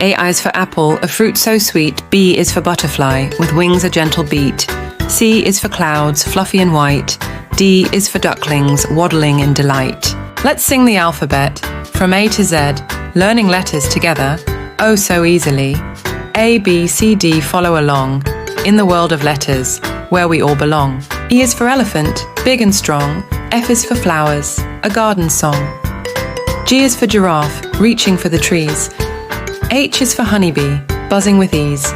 A is for apple, a fruit so sweet. B is for butterfly, with wings a gentle beat. C is for clouds, fluffy and white. D is for ducklings, waddling in delight. Let's sing the alphabet, from A to Z, learning letters together, oh so easily. A, B, C, D, follow along, in the world of letters, where we all belong. E is for elephant, big and strong. F is for flowers, a garden song. G is for giraffe, reaching for the trees. H is for honeybee, buzzing with ease.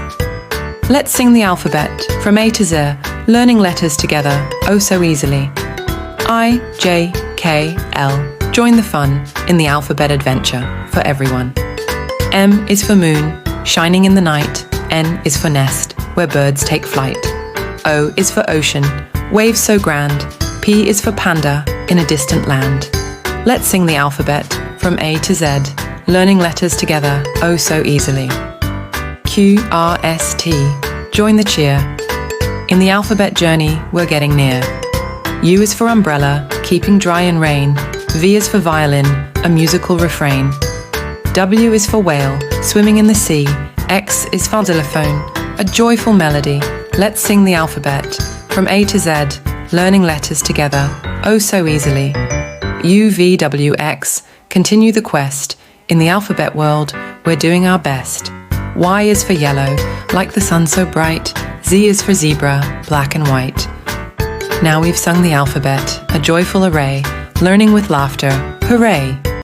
Let's sing the alphabet, from A to Z, learning letters together, oh so easily. I, J, K, L, join the fun in the alphabet adventure for everyone. M is for moon, shining in the night. N is for nest, where birds take flight. O is for ocean, waves so grand. P is for panda, in a distant land. Let's sing the alphabet, from A to Z, learning letters together, oh so easily. Q, R, S, T, join the cheer. In the alphabet journey, we're getting near. U is for umbrella, keeping dry in rain. V is for violin, a musical refrain. W is for whale, swimming in the sea. X is for xylophone, a joyful melody. Let's sing the alphabet, from A to Z, learning letters together, oh so easily. U, V, W, X, continue the quest. In the alphabet world, we're doing our best. Y is for yellow, like the sun so bright. Z is for zebra, black and white. Now we've sung the alphabet, a joyful array, learning with laughter, hooray!